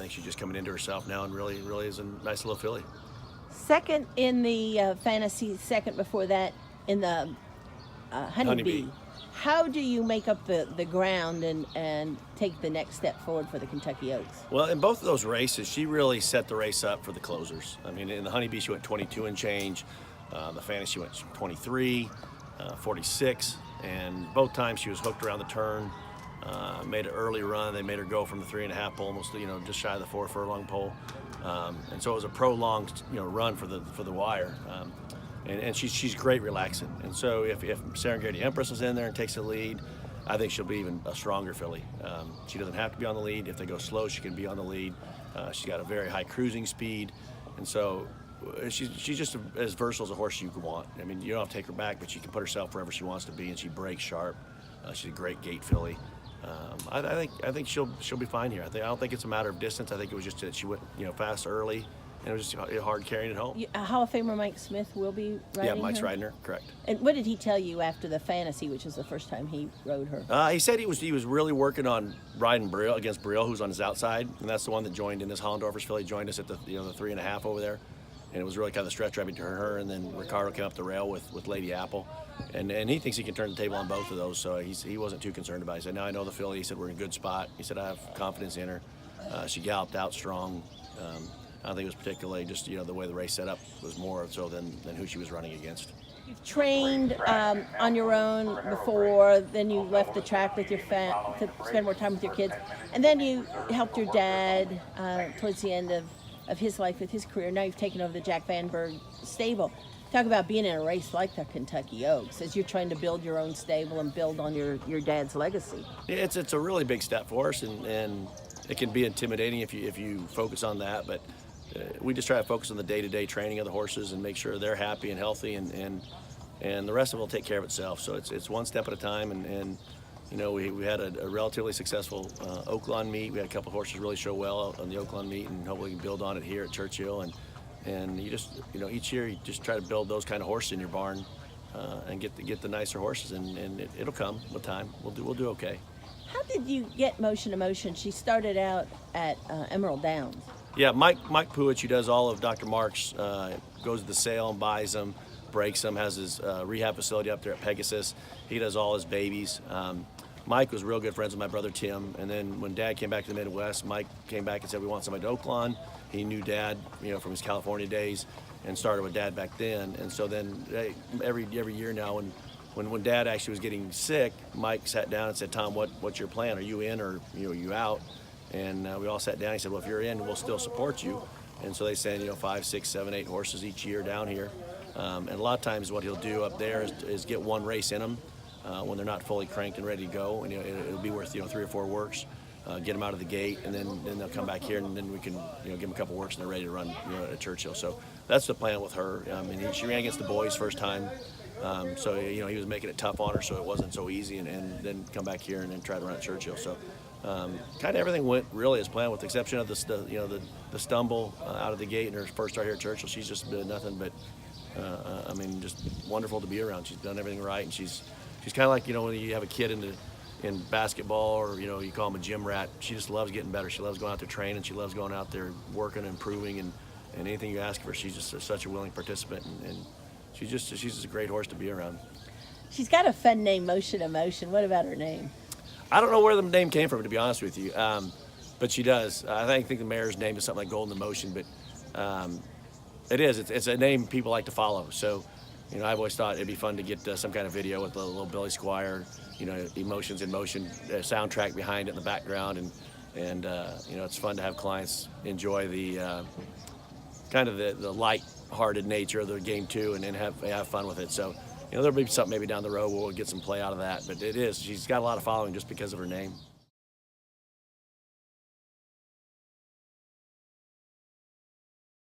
think she's just coming into herself now and really is a nice little filly. Second in the fantasy, second before that in the Honeybee. How do you make up the ground and take the next step forward for the Kentucky Oaks? Well, in both of those races, she really set the race up for the closers. I mean, in the Honeybee, she went 22 and change. The Fantasy went 23, 46, and both times she was hooked around the turn. Made an early run. They made her go from the 3.5 pole, almost just shy of the 4 furlong pole, and so it was a prolonged run for the wire. And she's great relaxing. And so if Serengeti Empress is in there and takes the lead, I think she'll be even a stronger filly. She doesn't have to be on the lead. If they go slow, she can be on the lead. She's got a very high cruising speed, and so she's just as versatile as a horse you could want. I mean, you don't have to take her back, but she can put herself wherever she wants to be, and she breaks sharp. She's a great gate filly. I think she'll be fine here. I don't think it's a matter of distance. I think it was just that she went fast early, and it was just hard carrying it home. Hall of Famer Mike Smith will be riding Yeah, Mike's her? riding her, correct. And what did he tell you after the Fantasy, which was the first time he rode her? He said he was really working on riding Brill against Brill, who's on his outside, and that's the one that joined in this Hollendorfer's filly. Joined us at the 3.5 over there, and it was really kind of the stretch right between her and then Ricardo came up the rail with Lady Apple, and he thinks he can turn the table on both of those, so he wasn't too concerned about it. He said, "Now I know the filly." He said, "We're in a good spot." He said, "I have confidence in her." She galloped out strong. I don't think it was particularly just the way the race set up was more so than who she was running against. You've trained on your own before, then you left the track with your to spend more time with your kids, and then you helped your dad towards the end of his life with his career. Now you've taken over the Jack Van Berg stable. Talk about being in a race like the Kentucky Oaks as you're trying to build your own stable and build on your dad's legacy. Yeah, it's a really big step for us, and it can be intimidating if you focus on that, but we just try to focus on the day-to-day training of the horses and make sure they're happy and healthy, and the rest of it will take care of itself. So it's one step at a time, and we had a relatively successful Oaklawn meet. We had a couple of horses really show well on the Oaklawn meet, and hopefully we can build on it here at Churchill. And you just each year you just try to build those kind of horses in your barn and get the nicer horses, and it'll come with time. We'll do okay. How did you get Motion to Motion? She started out at Emerald Downs. Yeah, Mike Puich, who does all of Dr. Mark's, goes to the sale and buys them, breaks them, has his rehab facility up there at Pegasus. He does all his babies. Mike was real good friends with my brother Tim, and then when Dad came back to the Midwest, Mike came back and said, "We want somebody to Oaklawn." He knew Dad, from his California days, and started with Dad back then. And so then every year now, when Dad actually was getting sick, Mike sat down and said, "Tom, what's your plan? Are you in or are you out?" And we all sat down. He said, "Well, if you're in, we'll still support you." And so they send 5, 6, 7, 8 horses each year down here. And a lot of times what he'll do up there is get one race in them when they're not fully cranked and ready to go, and it'll be worth 3 or 4 works. Get them out of the gate, and then they'll come back here, and then we can give them a couple works, and they're ready to run at Churchill. So that's the plan with her. She ran against the boys first time, so he was making it tough on her, so it wasn't so easy, and then come back here and then try to run at Churchill. So kind of everything went really as planned, with the exception of the stumble out of the gate in her first start here at Churchill. She's just been nothing but just wonderful to be around. She's done everything right, and she's kind of like when you have a kid in basketball, or you call him a gym rat. She just loves getting better. She loves going out there training. She loves going out there working and improving, and anything you ask of her, she's just such a willing participant, and she's just a great horse to be around. She's got a fun name, Motion to Motion. What about her name? I don't know where the name came from, to be honest with you, but she does. I think the mare's name is something like Golden Emotion, but it's a name people like to follow. So I've always thought it'd be fun to get some kind of video with a little Billy Squire, Emotions in Motion, soundtrack behind it in the background, and it's fun to have clients enjoy the kind of the light-hearted nature of the game too, and then have fun with it. So there'll be something maybe down the road where we'll get some play out of that, but she's got a lot of following just because of her name.